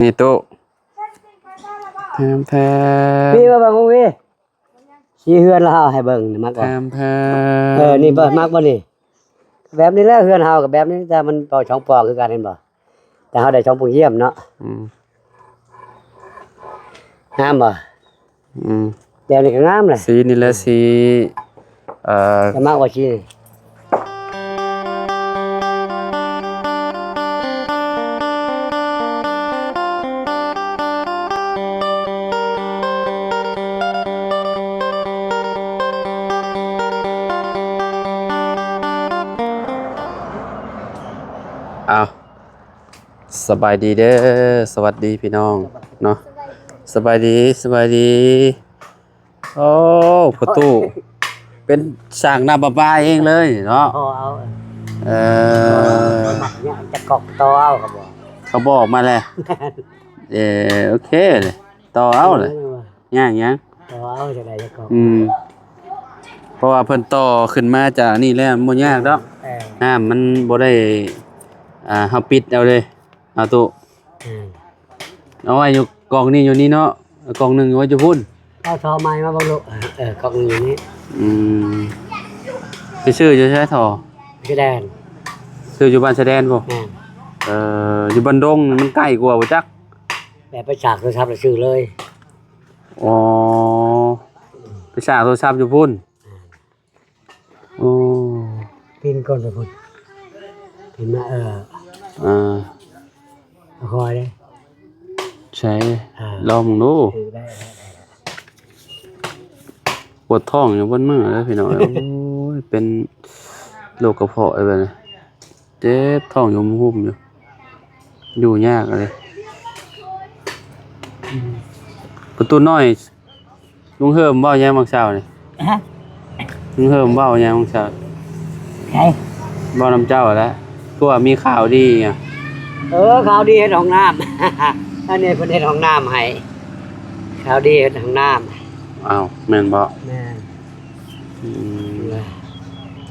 นี่ตู้แทมพี่ว่าบางวีชี้เฮือนเราให้เบิ่งมากกว่านี่บ่มากบ่นี่แบบนี้แหละเฮือนเฮากับแบบนี้แต่มันต่อช่องปองคือกันเห็นบ่แต่เฮาได้ช่องปองเยี่ยมเนาะงามบ่แบบนี้ก็งามแหละสีนี่แหละสีมากกว่าชี้เอาสบายดีเด้อสวัสดีพี่น้องเนาะสบายดีโอ้ประตูเป็นสร้างน้ำประปาเองเลยเนาะจะกอกต่อเอาเขาบอกมาแล้วโอเคเลยต่อเอาเลยยังต่อเอาจะได้จะกอกเพราะว่าเพิ่นต่อขึ้นมาจากนี่แล้วบ่ยากดอกมันบ่ได้เฮาปิดเอาเลยเอาตู้เอาไว้อยู่กล่องนี้อยู่นี่เนาะกล่องนึงไว้อยู่พุ่นเอาทอไม้มาบ่ลูกกล่องอยู่นี่ไปซื้ออยู่ใช่ทอคือแดนซื้ออยู่บ้านแสดงบ่อยู่บ้านดงมันใกล้กว่าบ่จักแบบไปฉากโทรศัพท์แล้วซื้อเลยอ๋อไปฉากโทรศัพท์อยู่พุ่นโอ้ปินก่อนไปพุ่นปินมาคอยเลยใช่ลองดูปวดท้องอยู่บนมือแล้วพี่น้องโอ้ยเป็นโรคกระเพาะอะไรแบบเจ็บท้องอยู่หุ่มอยู่ยากเลยประตูน้อยลุงเฮิมเบ้าแย่บางเช้านี่ลุงเฮิมเบ้าแย่บางเช้าใช่เบ้าน้ำเจ้าแล้วตัวมีข่าวดีอ่ะข่าวดีเฮ็ดห้องน้ำอันนี้เพิ่นเฮ็ดห้องน้ำให้ข่าวดีเฮ็ดห้องน้ำอ้าวแม่นบ่แม่น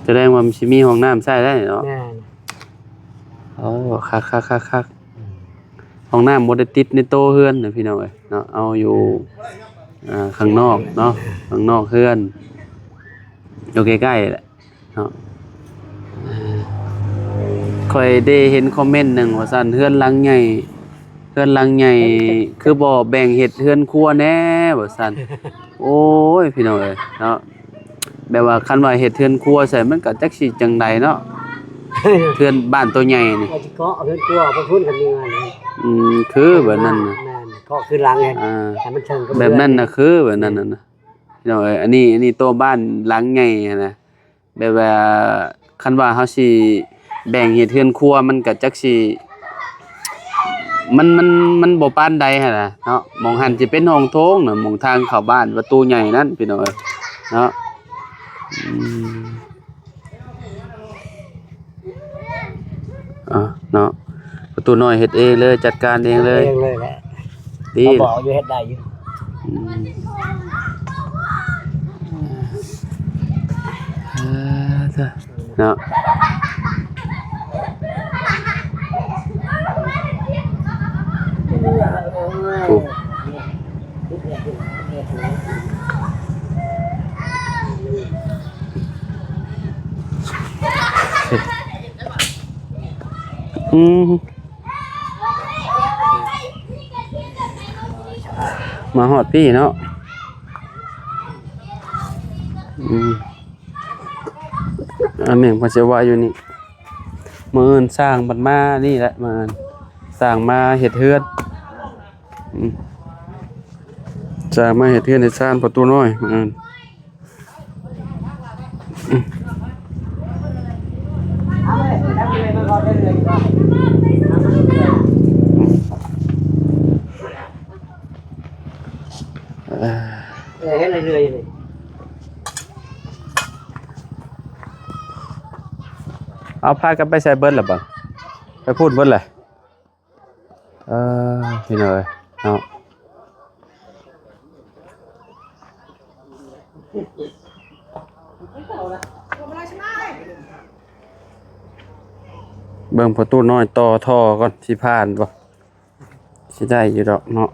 แสดงว่ามันสิมีห้องน้ำใช้ได้เนาะแม่นโอ้คักห้องน้ำบ่ได้ติดในโต๊ะเฮือนนะพี่น้องเอ้ยเนาะเอาอยู่ข้างนอกเนาะข้างนอกเฮือนอยู่ใกล้ๆแหละเนาะค่อยได้เห็นคอมเมนต์หนึ่งว่าซั่นเฮือนหลังใหญ่คือบ่แบ่งเฮ็ดเฮือนครัวแน่ว่าซั่นโอ้ยพี่น้องเอ้ยเนาะแบบว่าคันว่าเฮ็ดเฮือนครัวใส่มันก็จักสิจังใดเนาะเฮือนบ้านตัวใหญ่นี่ว่าสิเกาะเฮือนครัวบ่พุ่นกันมีงานคือแบบนั้นน่ะแม่นเกาะคือหลังไงแต่มันเชิงกับแบบนั้นน่ะคือแบบนั้นน่ะพี่น้องเอ้ยอันนี้โต๊ะบ้านหลังใหญ่นะแบบว่าคันว่าเฮาสิแบ่งเฮ็ดเฮือนครัวมันก็จักสิมันบ่ปานใดหั่นน่ะเนาะหม้องหันสิเป็นห้องโถงน่ะหม้องทางเข้าบ้านประตูใหญ่นั่นพี่น้องเอ้ยเนาะเนาะประตูน้อยเฮ็ดเองเลยจัดการเองเลยแหละดีเขาบอกอยู่เฮ็ดได้อยู่เนาะมาฮอดพี่เนาะแม่งพันเสวะอยู่นี่มื้ออื่นสร้างบัดมานี่แหละมื้ออื่นสร้างมาเฮ็ดเฮือนสร้างมาเฮ็ดเฮือนให้สร้างประตูน้อยมื้ออื่นเฮ็ดเรื่อยๆเลยเอาพากันไปใส่เบิดล่ะบ่ไปพูดเบิดแหละพี่น้อยเนาะเบิ่งประตูน้อยต่อท่อก่อนสิผ่านบ่ สิได้อยู่ดอกเนาะ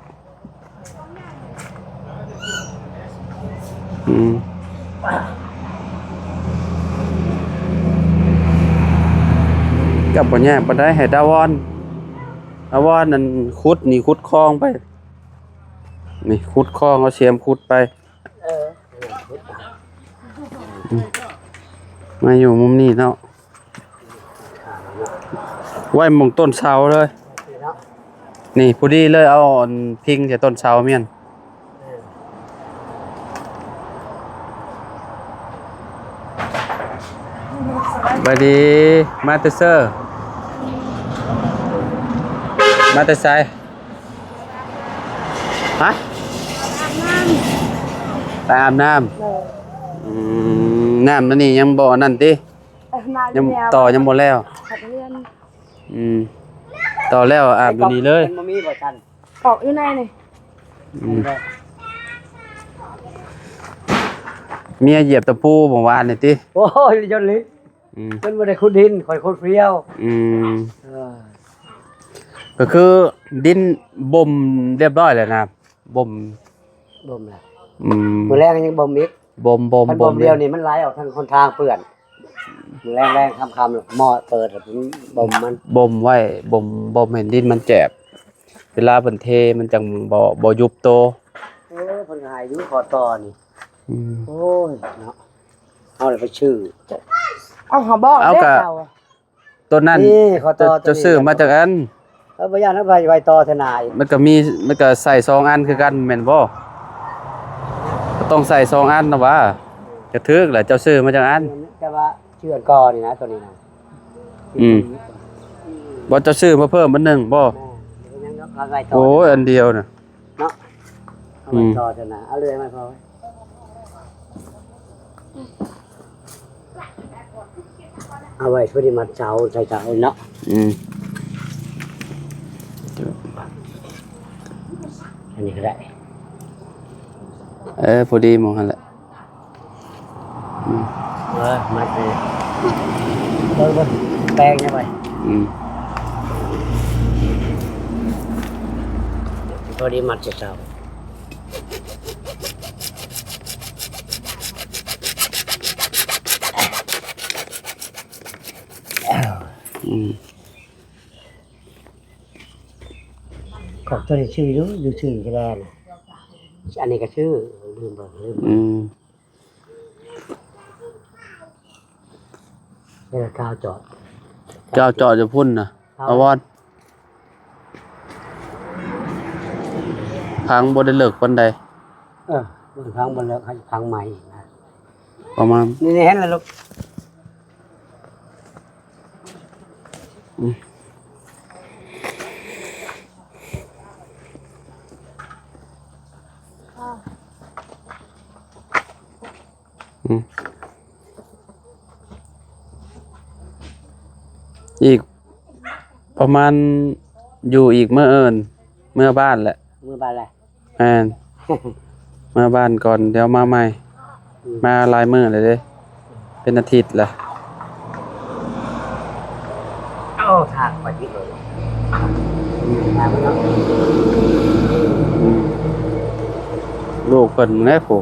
กับบ่ยากบ่ได้ให้ดาวอนนั่นขุดนี่ขุดคลองไปนี่ขุดคลองเอาเสียมขุดไปมาอยู่มุมนี้เนาะไว้หมองต้นเสาเลยนี่พอดีเลยเอาอันพิงจากต้นเสาเมียนบายดีมาเตเซอร์มาเตไซฮะไปอาบน้ำน้ำนั่นนี่ยังบ่นั่นติยังต่อยังบ่แล้วต่อแล้วอาบอยู่นี่เลยมันมีบ่ทันออกอยู่ในนี่เมียเหยียบตะปูเมื่อวานนี่ติโอ้ยยนลิเพิ่นบ่ได้ขุดดินข่อยขุดเฟี้ยวก็คือดินบ่มเรียบร้อยแล้วนะบ่มแล้วมื้อแรกยังบ่มอีกบ่มเดียวนี่มันไหลออกทางคนทางเปื้อนมื้อแรงค่ำๆหม้อเปิดบ่มมันบ่มไว้บ่มเห็นดินมันแจบเวลาเพิ่นเทมันจังบ่ยุบโตเพิ่นหายอยู่ขอต่อนี่โอ้ยเนาะเอาเลยไปชื่อเอาหาบอกเอากะต้นนั้นจะซื้อมาจากอันบ่ย่านเอาไว้ต่อทนายมันก็ใส่2อันคือกันแม่นบ่ต้องใส่2อันนะว่าจะถึกแหละเจ้าซื้อมาจากอันแต่ว่าเชื่อกอนี่นะตัวนี้นะบ่เจ้าซื้อมาเพิ่มมันนึงบ่โอ้ยอันเดียวน่ะเนาะเอาไว้ต่อทนายเอาเลยมาพอเอาไว้ช่วยมัดเสาใส่เสาเนาะอันนี้ก็ได้พอดีมองหั่นแหละมัดเลยแปลงยังไงพอดีมัดเสาก็ตัวนี้ชื่ออยู่ชื่อแค่แน่นะอันนี้ก็ชื่อลืมเป็นกาวจอดจะพุ่นนะอาวอนพังบ่ได้เลิกปานใดพังบ่เลิกให้พังใหม่นะประมาณนี่เห็นแล้วลูกอีกประมาณอยู่อีกเมื่อบ้านแหละเมื่อบ้านแหละมาบ้านก่อนเดี๋ยวมาใหม่มาลายมื้อเลยเด้เป็นอาทิตย์ละทางไปที่เลยลูกเพิ่นแน่ผู้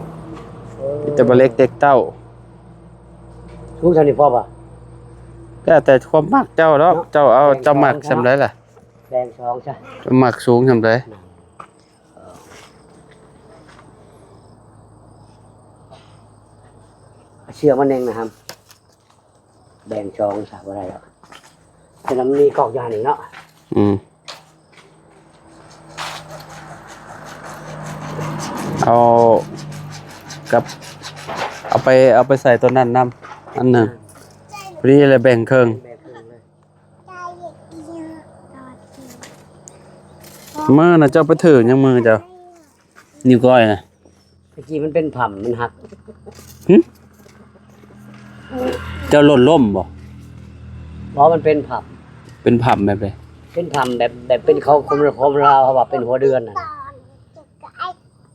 จะบ่เล็กเด็กเต้าลูกเท่านี้พอป่ะแต่ความมักเจ้าดอกเจ้ามักซำใดล่ะแดง2ใช่เจ้ามักสูงซำใดเชื่อมันเองนะครับแดง2สักบ่ได้แล้วแต่มันมีกอกยานี่เนาะเอาไปใส่ตัวนั้นนำอันนึงรีเลยแบ่งครึ่งมือน่ะเจ้าไปถือยังมือเจ้านิ้วก้อยน่ะเมื่อกี้มันเป็นผ่ำมันหักเจ้าหล่นล่มบ่มันเป็นผ่ำแบบใดเป็นผ่ำแบบเป็นเขาคมราวเขาว่าเป็นหัวเดือนน่ะ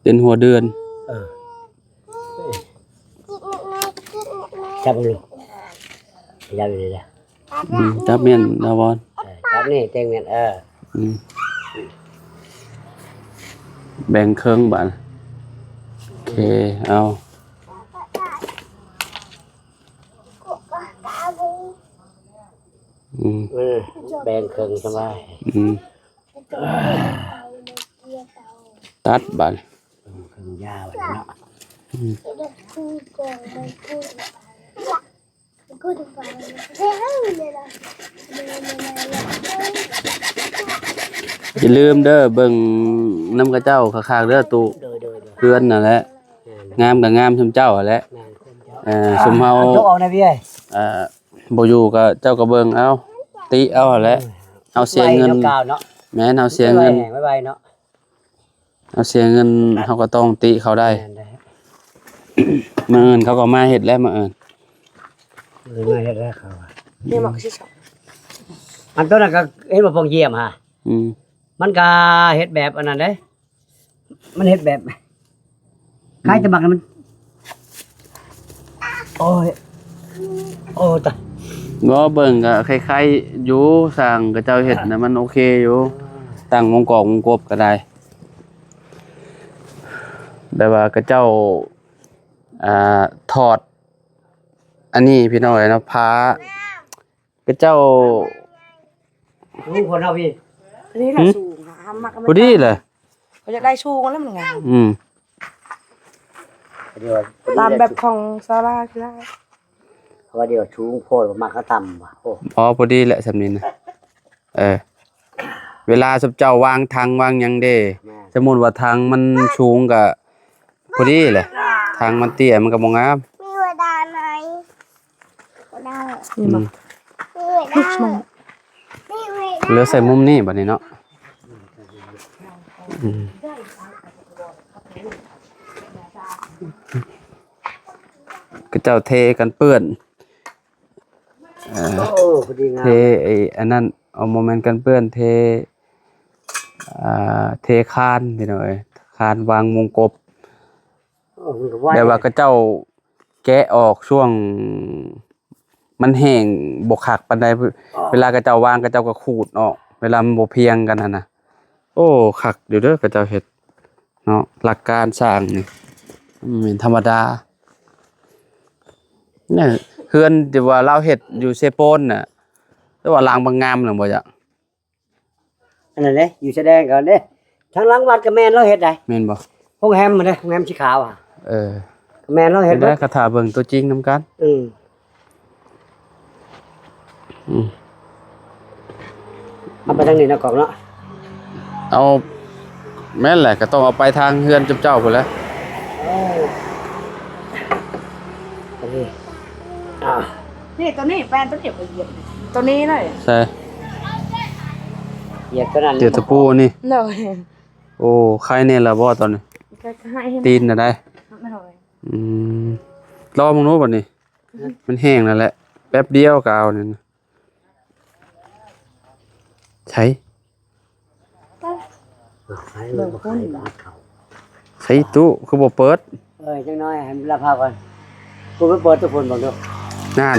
เป็นหัวเดือนจับมันเลยจับเลยนะจับเมียนดาวอนจับนี่เต็งเมียน แบ่งครึ่งบัดโอเคเอาแบ่งครึ่งสบาย ตัดบัด ครึ่งยาวเนาะอย่าลืมเด้อเบิ่งน้ำกระเจ้าคักๆเด้อตุเพื่อนนั่นแหละงามก็งามซุมเจ้าแหละซุมเฮา ยกออกนะพี่เอ้ย บ่อยู่ก็เจ้าก็เบิ่งเอาติเอาแหละเอาเสียเงินแม่นเอาเสียเงิน บ๊ายบายเนาะ เอาเสียเงินเขาก็ต้องติเขาได้มื้ออื่นเขาก็มาเฮ็ดแล้วมื้ออื่น มาเฮ็ดแล้วเขา เนี่ยมักสิชอบ มันต้นนั้นก็เฮ็ดบ่พงเยี่ยมฮะ อืม มันก็เฮ็ดแบบอันนั้นเด้มันเฮ็ดแบบคล้ายจะบักมันโอ้ยโอ้ตาย บ่เบิ่งก็คล้ายๆอยู่สร้างกระเจ้าเฮ็ดน่ะมันโอเคอยู่ตั้งวงกอกวงกบก็ได้แต่ว่ากระเจ้าถอดอันนี้พี่น้องเอ้ยเนาะพากระเจ้า ทุกคนเอาพี่ อันนี้แหละสูงนะมัก พอดีเลย เขาจะได้ชูกันแล้วมันไง เดี๋ยว ตามแบบของซาร่าคือได้ เพราะว่าเดี๋ยวชูโพดมาเขาต่ำว่ะโอ้ พอดีแหละสำนี้นะเวลาสบเจ้าวางทางวางหยังเด้สมมุติว่าทางมันสูงก็พอดีแหละทางมันเตี้ยมันก็บ่งาม มีเวลาไหนเวลา นี่มัก มีเวลามีเวลา เหลือใส่มุมนี้บัดนี้เนาะก็เจ้าเทกันเปื้อน โอ้พอดีงาม เทไอ้อันนั้นเอาโมเมนต์กันเปื้อนเทเทคานพี่น้อยคานวางวงกบ มันก็ไหว แต่ว่าก็เจ้าแกะออกช่วงมันแห้งบกคักปานใดเวลาก็เจ้าวางก็เจ้าก็ขูดออกเวลามันบ่เพียงกันน่ะโอ้คักอยู่เด้อก็เจ้าเฮ็ดเนาะหลักการสร้างนี่มันเป็นธรรมดาเนี่ยเฮือนที่ว่าเราเฮ็ดอยู่เซโปนน่ะแต่ว่าลางบางงามน่ะบ่จ้ะ อันนั้นเด้อยู่แสดงก่อนเด้ทางหลังวัดก็แม่นเราเฮ็ดได้ แม่นบ่ โรงแรมมันเด้โรงแรมสีขาวอ่ะ แม่นเรา เฮ็ เฮ็ ด ด ได้ เด้ คาถาเบิ่งตัวจริงนำกัน เอาไปทางนี้นะกล่องเนาะ เอาแม่นแหละก็ต้องเอาไปทางเฮือนเจ้าพุ่นแหละ อันนี้ นี่ตัวนี้แฟนตัวนี้ไปเหยียบตัวนี้เลย ใช่ เหยียบตัวนั้น เดี๋ยวตะปูนี่ เลย โอ้ใครเนี่ยล่ะบ่ตอนนี้ ก็ให้ให้ ตีนน่ะได้ ไม่เลย รอมึงรู้บัดนี้ มันแห้งแล้วแหละ แป๊บเดียวก็เอานั่นน่ะใช้ ใช้เลยบ่ขายบาทเขา ใช้ตู้คือบ่เปิด จังน้อยให้มันรับภาพก่อนกูไปเปิดตัวฝนบ่ดู นั่น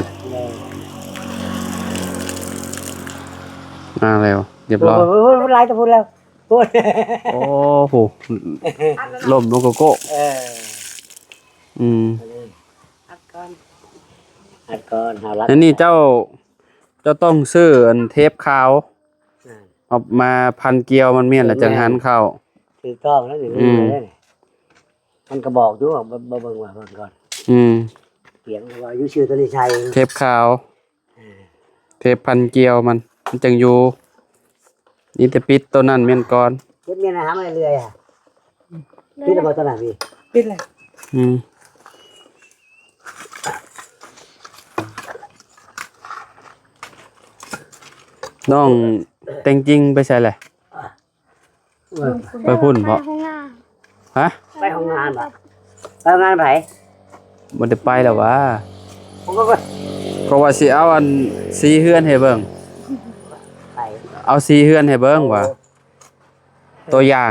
มาแล้วเรียบร้อย โอ้ไล่ตัวฝนแล้วพูด โอ้โหล่มโลโกโก้ อัดก่อน อัดก่อนหารัก อันนี้เจ้าต้องซื้ออันเทปขาวเอามาพันเกลียวมันเมียนแล้วจังหันเข้า ถูกต้องแล้วนี่เลยมันก็บอกอยู่ว่าเบิ่งว่าเบิ่งก่อนเสียงว่าอยู่ชื่อตัวนี้ชัย เทปขาว เทปพันเกลียวมันจังอยู่นี่แต่ปิดตัวนั้นเมียนก่อน เฮ็ดเมียนะหามาเรื่อยๆอ่ะพี่จะบอกตัวไหนพี่ ปิดเลย น้องแต่งจริงไปใช่แหละไปพุ่นเพราะฮะ ไปห้องงานป่ะไปห้องงานไผ บ่ได้ไปแล้ววะ ผมก็ ก็ว่าสิเอาอันสีเฮือนให้เบิ่ง ไป เอาสีเฮือนให้เบิ่งว่าตัวอย่าง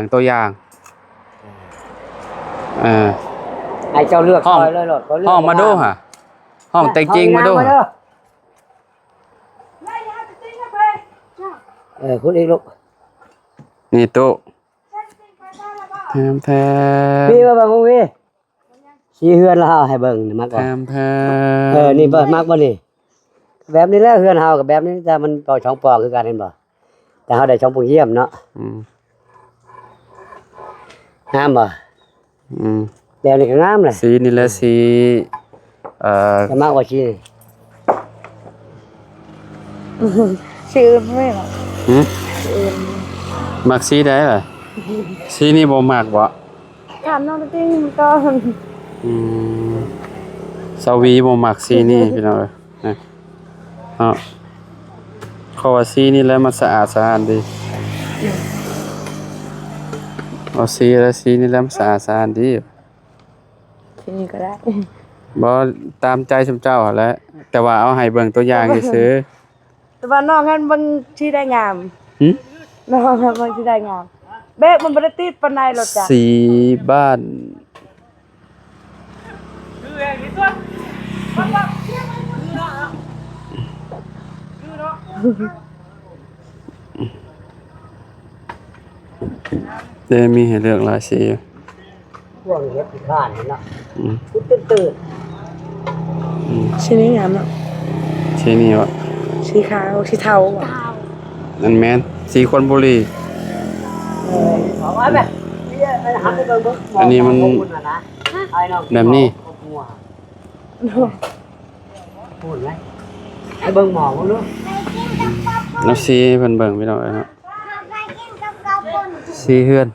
ให้เจ้าเลือกคอยเลยโลดเขาเลือก ห้องมาดูฮะห้องแต่งจริงมาดู คุณอีกลูก นี่ตู้ แพมแพม พี่มาเบิ่งพี่ชี้เฮือนเราให้เบิ่งมัก แพ บ่ มแพม นี่บ่มักบ่นี่แบบนี้แหละเฮือนเฮากับแบบนี้แต่มันต่อช่องปอกคือกันเห็นบ่แต่เฮาได้ช่องปงเยี่ยมเนาะ อืม งามบ่ อืม แบบนี้ก็งามเลย สีนี่แหละสีแต่มากกว่าชี้ ชื่อไม่หรอก หึมักสีได้ล่ะสีนี่บ่มักบ่ ถามน้องติ้งก็ อืมสวีบ่มักสีนี่พี่น้องเอ้ยนะเนาะเขาว่าสีนี่แหละมันสะอาดสะอ้านดีเอาสีแล้วสีนี่แหละมันสะอาดสะอ้านดี ที่นี่ก็ได้ บ่ตามใจสมเจ้าหั่นแหละแต่ว่าเอาให้เบิ่งตัวอย่างซื่อ แต่ว่าน้องกันบางที่ได้งาม ๆหึ น้องกันบางที่ได้งามเบ๊กมันบ่ได้ติดปานใดหรอกจ้ะ สีบ้านเดมีให้เลือกหลายสีอยู่ พวกเฮ็ดที่บ้านนี่เนาะ อืม ตื่น สีนี้งามเนาะ สีนี้วะ สีขาวสีเทาอะ นั่นแม่นสีคนบุรี บอกว่าแบบนี่หันไปเบิ่ง อันนี้มัน ไอ้น้อง แบบนี้ พูดไว้ให้เบิ่งหมอบ่รู้ แล้วสีให้เพิ่นเบิ่งพี่น้องเอ้ยเนาะสีเฮือน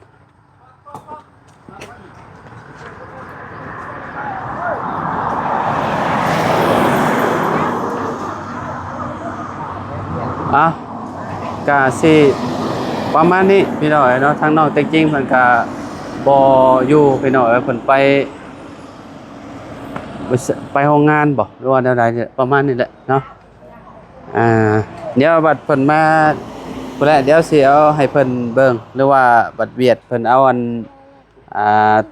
อ่ะกะสิประมาณนี้พี่น้องเอ้ยเนาะทางนอกแต่จริงเพิ่นก็บ่อยู่พี่น้องเอ้ยเพิ่นไปโรงงานบ่หรือว่าแนวใดเนี่ยประมาณนี้แหละเนาะเดี๋ยวบัดเพิ่นมาพุ่นแหละเดี๋ยวสิเอาให้เพิ่นเบิ่งหรือว่าบัดเวียดเพิ่นเอาอัน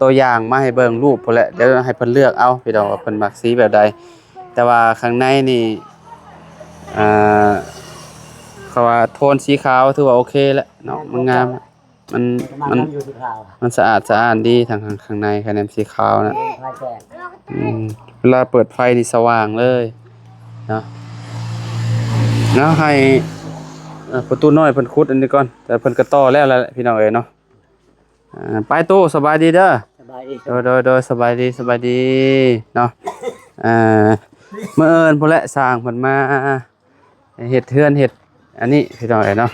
ตัวอย่างมาให้เบิ่งรูปพุ่นแหละเดี๋ยวให้เพิ่นเลือกเอาพี่น้องว่าเพิ่นมักสีแบบใดแต่ว่าข้างในนี่เขาว่าโทนสีขาวถือว่าโอเคแล้วเนาะมันงามมัน อยู่ที่ข่าว มันสะอาดสะอ้านดีทางข้างในคะแนนสีขาวนะ ลายแจ้ง เวลาเปิดไฟนี่สว่างเลยเนาะแล้วให้ประตูน้อยเพิ่นขุดอันนี้ก่อนแต่เพิ่นก็ต่อแล้วแหละพี่น้องเอ้ยเนาะไปตู้สบายดีเด้อ สบายดี โดยสบายดีเนาะเมื่อเอิ้นพุ่นแหละสร้างเพิ่นมาเฮ็ดเฮือนเฮ็ดอันนี้พี่น้องเอ้ยเนาะ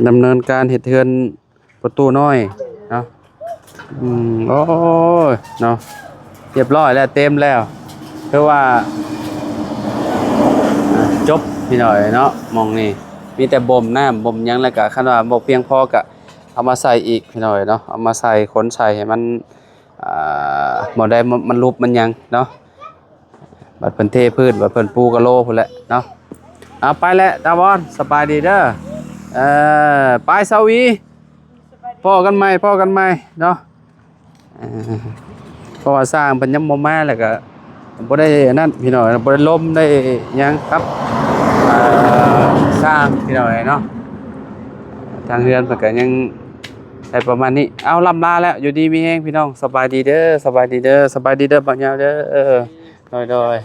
ดำเนินการเฮ็ดเฮือนประตูน้อยเนาะโอ้ยเนาะเรียบร้อยแล้วเต็มแล้วเพราะว่าจบพี่น้อยเนาะมองนี่มีแต่บ่มน้ำบ่มหยังแล้วก็คันว่าบ่เพียงพอก็เอามาใส่อีกพี่น้อยเนาะเอามาใส่ขนใส่ให้มันบ่ได้มันรูปมันหยังเนาะบัดเพิ่นเทพื้นบัดเพิ่นปูกะโลพุ่นแหละเนาะเอาไปแล้วตาบอนสบายดีเด้อไปสวีพ่อกันใหม่เนาะเพราะว่าสร้างเพิ่นยังบ่มาแล้วก็บ่ได้นั่นพี่น้อยบ่ได้ล้มได้หยังครับสร้างพี่น้อยเนาะทางเรือนเพิ่นก็ยังได้ประมาณนี้เอาล่ำลาแล้วอยู่ดีมีแฮงพี่น้องสบายดีเด้อบักยาวเด้อโดย